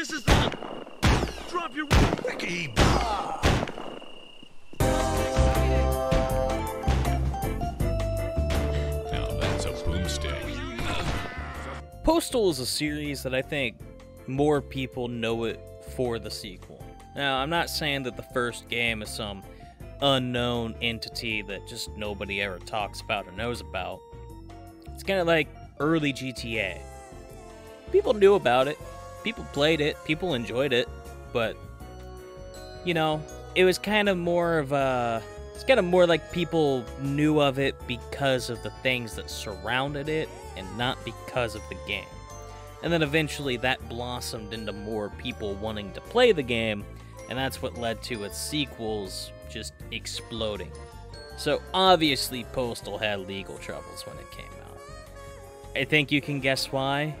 This is the... Drop your... Wiki. Now that's a boomstick. Postal is a series that I think more people know it for the sequel. Now, I'm not saying that the first game is some unknown entity that just nobody ever talks about or knows about. It's kind of like early GTA. People knew about it, people played it, people enjoyed it, but, you know, it was kind of more of a... It's kind of more like people knew of it because of the things that surrounded it, and not because of the game. And then eventually that blossomed into more people wanting to play the game, and that's what led to its sequels just exploding. So obviously Postal had legal troubles when it came out. I think you can guess why.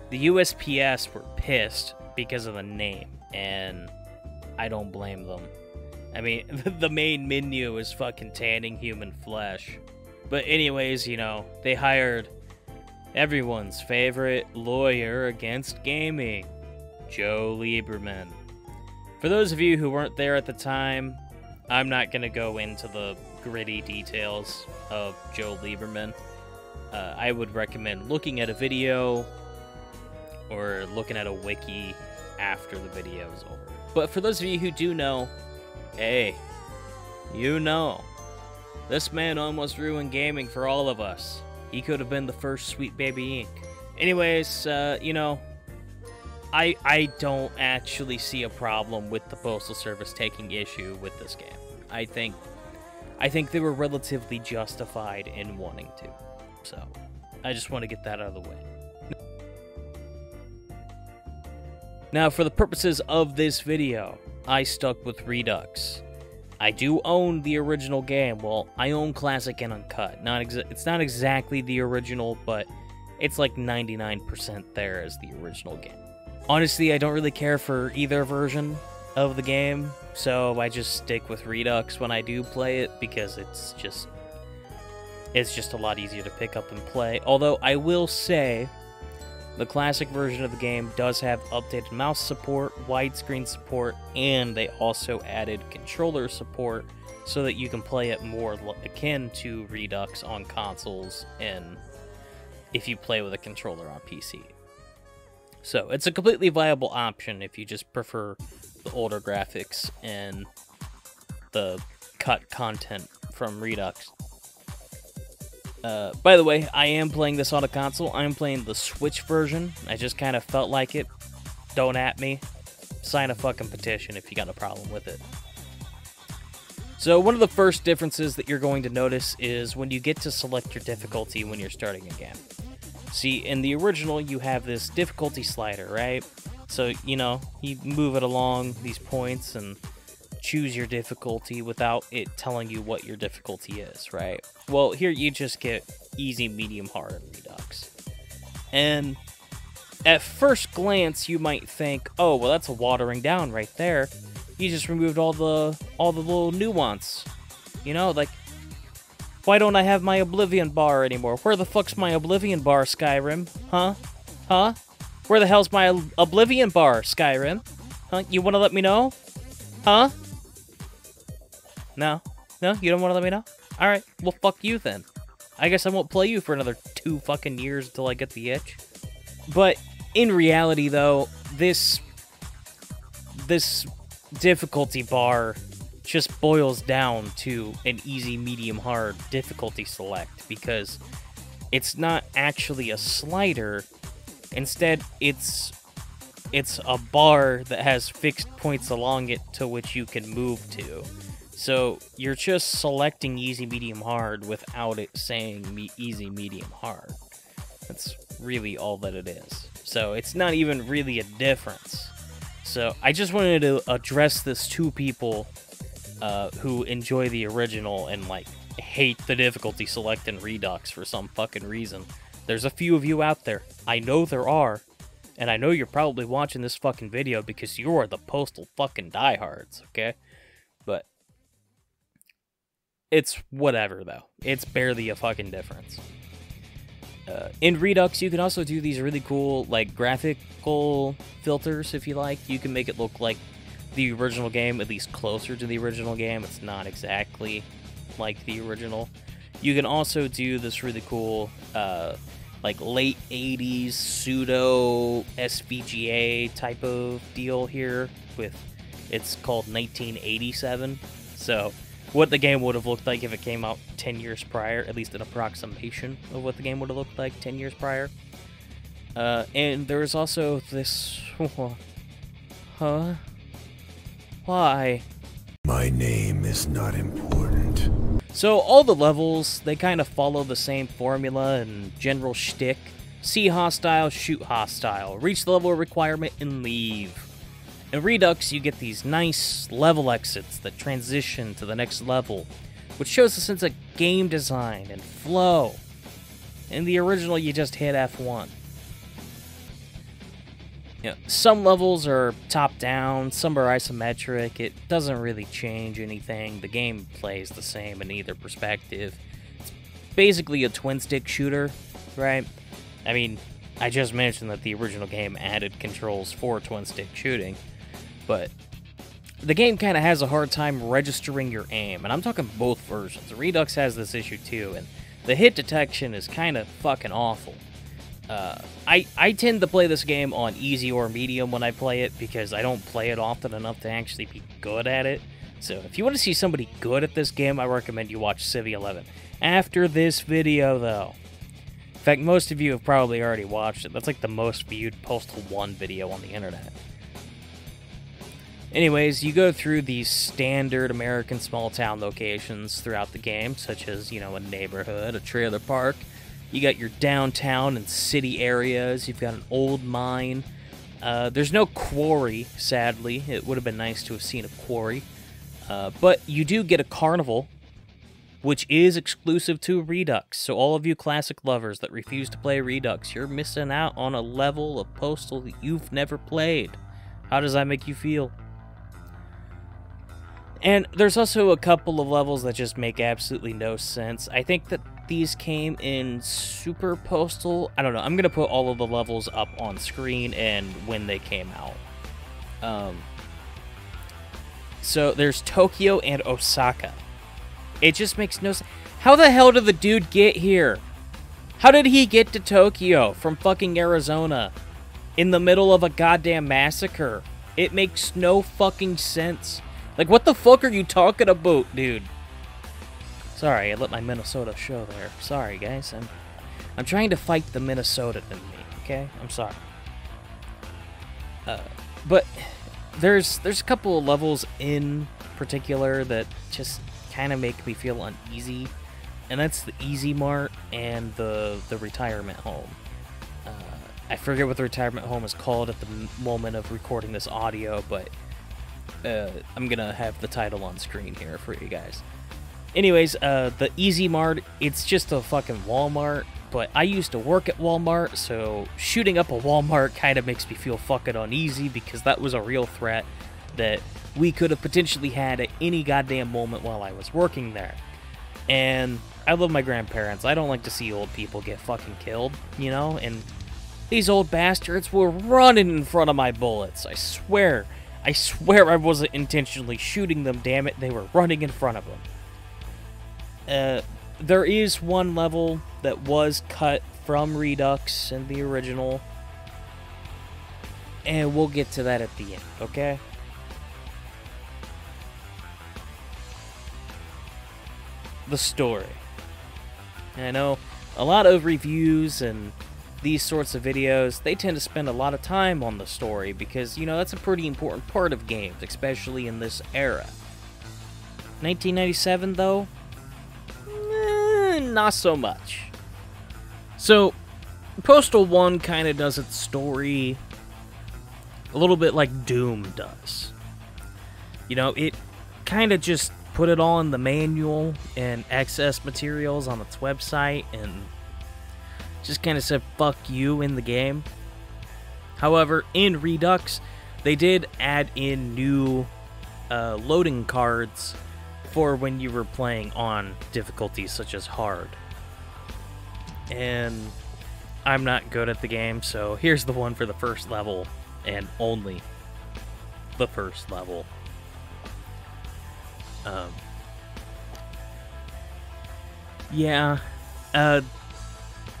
The USPS were pissed because of the name, and I don't blame them. I mean, the main menu is fucking tanning human flesh. But anyways, you know, they hired everyone's favorite lawyer against gaming, Joe Lieberman. For those of you who weren't there at the time, I'm not going to go into the gritty details of Joe Lieberman. I would recommend looking at a video or looking at a wiki after the video is over. But for those of you who do know, hey, you know, this man almost ruined gaming for all of us. He could have been the first Sweet Baby Inc. Anyways, you know, I don't actually see a problem with the Postal Service taking issue with this game. I think they were relatively justified in wanting to. So, I just want to get that out of the way. Now, for the purposes of this video, I stuck with Redux. I do own the original game. Well, I own Classic and Uncut. It's not exactly the original, but it's like 99% there as the original game. Honestly, I don't really care for either version of the game, so I just stick with Redux when I do play it, because it's just a lot easier to pick up and play. Although, I will say, the classic version of the game does have updated mouse support, widescreen support, and they also added controller support so that you can play it more akin to Redux on consoles and if you play with a controller on PC. So it's a completely viable option if you just prefer the older graphics and the cut content from Redux. By the way, I am playing this on a console. I'm playing the Switch version. I just kind of felt like it. Don't at me. Sign a fucking petition if you got a problem with it. So one of the first differences that you're going to notice is when you get to select your difficulty when you're starting a game. See, in the original, you have this difficulty slider, right? So, you know, you move it along these points and choose your difficulty without it telling you what your difficulty is, right? Well, here you just get easy, medium, hard, and Redux. And at first glance, you might think, oh, well, that's a watering down right there. You just removed all the little nuance. You know, like, why don't I have my Oblivion bar anymore? Where the fuck's my Oblivion bar, Skyrim? Huh? Huh? Where the hell's my Oblivion bar, Skyrim? Huh? You want to let me know? Huh? No? No? You don't want to let me know? Alright, well, fuck you then. I guess I won't play you for another 2 fucking years until I get the itch. But, in reality, though, this difficulty bar just boils down to an easy, medium, hard difficulty select, because it's not actually a slider. Instead, it's a bar that has fixed points along it to which you can move to. So you're just selecting easy, medium, hard without it saying easy, medium, hard. That's really all that it is. So it's not even really a difference. So I just wanted to address this to people who enjoy the original and like hate the difficulty select in Redux for some fucking reason. There's a few of you out there. I know there are. And I know you're probably watching this fucking video because you are the Postal fucking diehards, okay? But it's whatever, though. It's barely a fucking difference. In Redux, you can also do these really cool, like, graphical filters, if you like. You can make it look like the original game, at least closer to the original game. It's not exactly like the original. You can also do this really cool, like, late 80s pseudo SVGA type of deal here with, it's called 1987. So, what the game would have looked like if it came out 10 years prior, at least an approximation of what the game would have looked like 10 years prior. And there's also this... Huh? Why? My name is not important. So all the levels, they kind of follow the same formula and general shtick. See hostile, shoot hostile, reach the level requirement, and leave. In Redux, you get these nice level exits that transition to the next level, which shows a sense of game design and flow. In the original, you just hit F1. You know, some levels are top-down, some are isometric. It doesn't really change anything. The game plays the same in either perspective. It's basically a twin-stick shooter, right? I mean, I just mentioned that the original game added controls for twin-stick shooting, but the game kind of has a hard time registering your aim, and I'm talking both versions. Redux has this issue too, and the hit detection is kind of fucking awful. I tend to play this game on easy or medium when I play it, because I don't play it often enough to actually be good at it. So if you want to see somebody good at this game, I recommend you watch Civ 11. After this video, though. In fact, most of you have probably already watched it. That's like the most viewed Postal 1 video on the internet. Anyways, you go through these standard American small-town locations throughout the game, such as, you know, a neighborhood, a trailer park. You got your downtown and city areas. You've got an old mine. There's no quarry, sadly. It would have been nice to have seen a quarry. But you do get a carnival, which is exclusive to Redux. So all of you classic lovers that refuse to play Redux, you're missing out on a level of Postal that you've never played. How does that make you feel? And there's also a couple of levels that just make absolutely no sense. I think that these came in Super Postal. I don't know. I'm going to put all of the levels up on screen and when they came out. So there's Tokyo and Osaka. It just makes no sense. How the hell did the dude get here? How did he get to Tokyo from fucking Arizona in the middle of a goddamn massacre? It makes no fucking sense. Like, what the fuck are you talking about, dude? Sorry, I let my Minnesota show there. Sorry, guys. I'm trying to fight the Minnesota in me, okay? I'm sorry. But there's a couple of levels in particular that just kind of make me feel uneasy, and that's the Easy Mart and the retirement home. I forget what the retirement home is called at the moment of recording this audio, but I'm gonna have the title on screen here for you guys. Anyways, the Easy Mart, it's just a fucking Walmart, but I used to work at Walmart, so shooting up a Walmart kind of makes me feel fucking uneasy, because that was a real threat that we could have potentially had at any goddamn moment while I was working there. And I love my grandparents. I don't like to see old people get fucking killed, you know? And these old bastards were running in front of my bullets. I swear I wasn't intentionally shooting them, damn it. They were running in front of them. There is one level that was cut from Redux in the original, and we'll get to that at the end, okay? The story. I know a lot of reviews and these sorts of videos, they tend to spend a lot of time on the story because, you know, that's a pretty important part of games, especially in this era. 1997, though? Not so much. So, Postal 1 kind of does its story a little bit like Doom does. You know, it kind of just put it all in the manual and access materials on its website and just kind of said fuck you in the game. However, in Redux, they did add in new loading cards for when you were playing on difficulties such as hard. And I'm not good at the game, so here's the one for the first level, and only the first level. Yeah,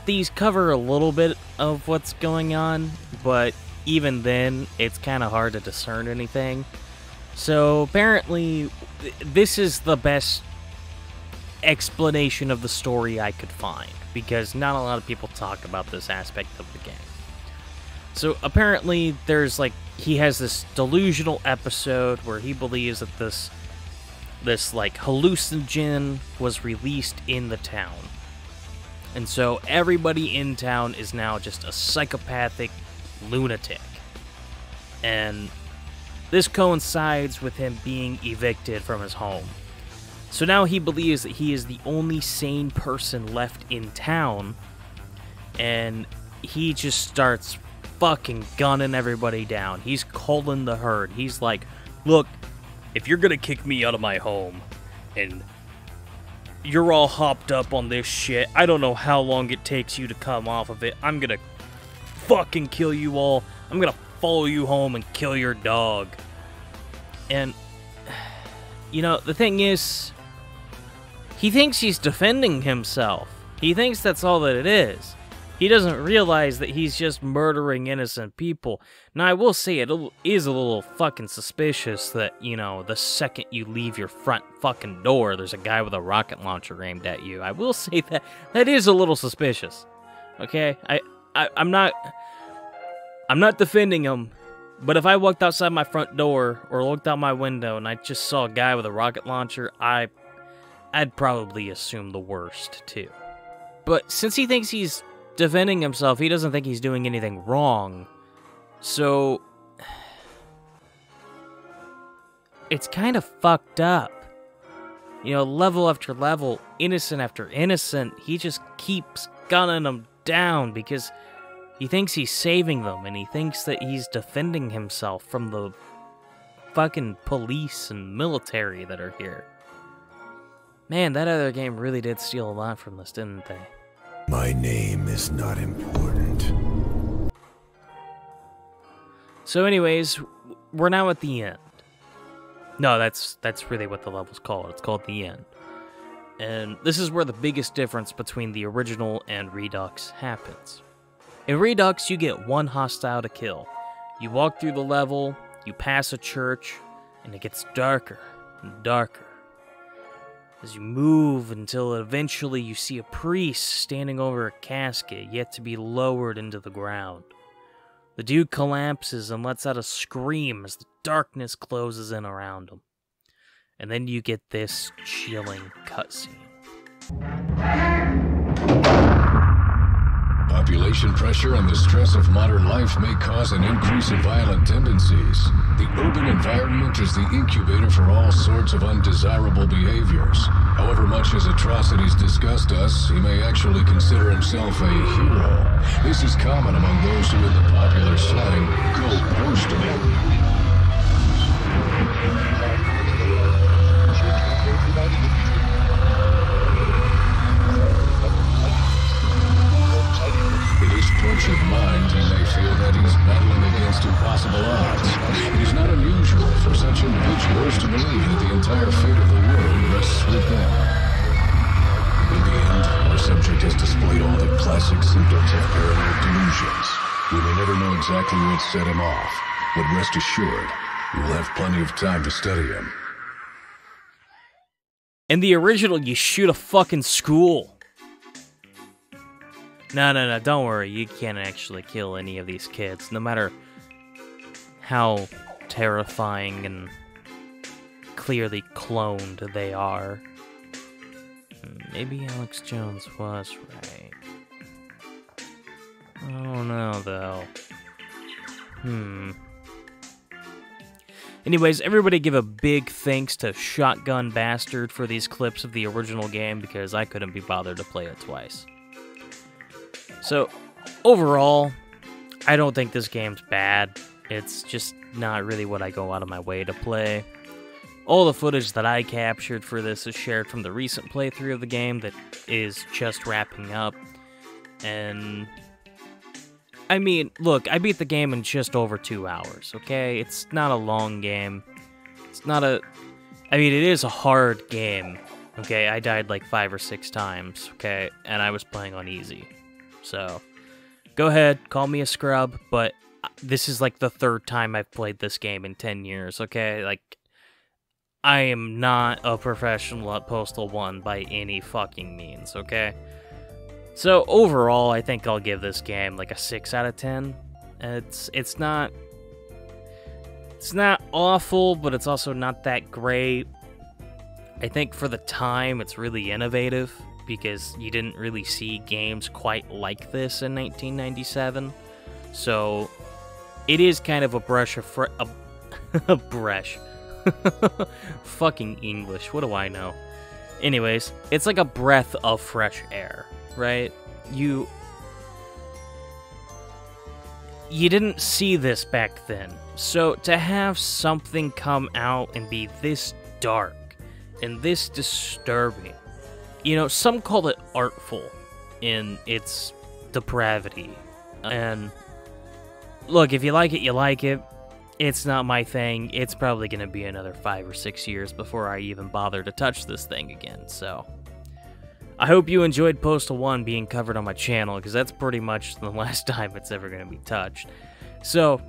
these cover a little bit of what's going on, but even then, it's kind of hard to discern anything. So apparently, this is the best explanation of the story I could find, because not a lot of people talk about this aspect of the game. So apparently, there's like, he has this delusional episode where he believes that this like hallucinogen was released in the town. And so everybody in town is now just a psychopathic lunatic. And this coincides with him being evicted from his home. So now he believes that he is the only sane person left in town, and he just starts fucking gunning everybody down. He's calling the herd. He's like, look, if you're gonna kick me out of my home, and you're all hopped up on this shit, I don't know how long it takes you to come off of it. I'm gonna fucking kill you all. I'm gonna follow you home and kill your dog. And, you know, the thing is, he thinks he's defending himself. He thinks that's all that it is. He doesn't realize that he's just murdering innocent people. Now, I will say it is a little fucking suspicious that, you know, the second you leave your front fucking door, there's a guy with a rocket launcher aimed at you. I will say that is a little suspicious. Okay? I'm not defending him, but if I walked outside my front door or looked out my window and I just saw a guy with a rocket launcher, I'd probably assume the worst, too. But since he thinks he's defending himself, he doesn't think he's doing anything wrong. So it's kind of fucked up. You know, level after level, innocent after innocent, he just keeps gunning them down because he thinks he's saving them, and he thinks that he's defending himself from the fucking police and military that are here. Man, that other game really did steal a lot from this, didn't they? My name is not important. So anyways, we're now at the end. No, that's really what the level's called. It's called the end. And this is where the biggest difference between the original and Redux happens. In Redux, you get one hostile to kill. You walk through the level, you pass a church, and it gets darker and darker as you move until eventually you see a priest standing over a casket yet to be lowered into the ground. The dude collapses and lets out a scream as the darkness closes in around him. And then you get this chilling cutscene. Population pressure and the stress of modern life may cause an increase in violent tendencies. The urban environment is the incubator for all sorts of undesirable behaviors. However much his atrocities disgust us, he may actually consider himself a hero. This is common among those who, in the popular slang, go postal. Tortured mind, he may feel that he's battling against impossible odds. It is not unusual for such individuals to believe that the entire fate of the world rests with them. In the end, our subject has displayed all the classic symptoms of paranoid delusions. We may never know exactly what set him off, but rest assured, we will have plenty of time to study him. In the original, you shoot a fucking school. No, don't worry, you can't actually kill any of these kids, no matter how terrifying and clearly cloned they are. Maybe Alex Jones was right. I don't know, though. Anyways, everybody give a big thanks to Shotgun Bastard for these clips of the original game, because I couldn't be bothered to play it twice. So, overall, I don't think this game's bad. It's just not really what I go out of my way to play. All the footage that I captured for this is shared from the recent playthrough of the game that is just wrapping up. And I mean, look, I beat the game in just over 2 hours, okay? It's not a long game. It's not a... I mean, it is a hard game, okay? I died like 5 or 6 times, okay? And I was playing on easy. So, go ahead, call me a scrub, but this is like the 3rd time I've played this game in 10 years, okay? Like, I am not a professional at Postal 1 by any fucking means, okay? So, overall, I think I'll give this game like a 6 out of 10. It's not awful, but it's also not that great. I think for the time, it's really innovative, because you didn't really see games quite like this in 1997. So, it is kind of a brush of a brush. Fucking English, what do I know? Anyways, it's like a breath of fresh air, right? You didn't see this back then. So to have something come out and be this dark and this disturbing, you know, some call it artful in its depravity. And look, if you like it, you like it. It's not my thing. It's probably going to be another 5 or 6 years before I even bother to touch this thing again, so... I hope you enjoyed Postal 1 being covered on my channel, because that's pretty much the last time it's ever going to be touched. So,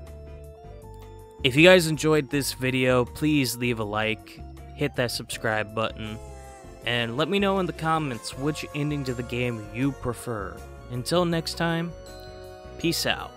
if you guys enjoyed this video, please leave a like, hit that subscribe button, and let me know in the comments which ending to the game you prefer. Until next time, peace out.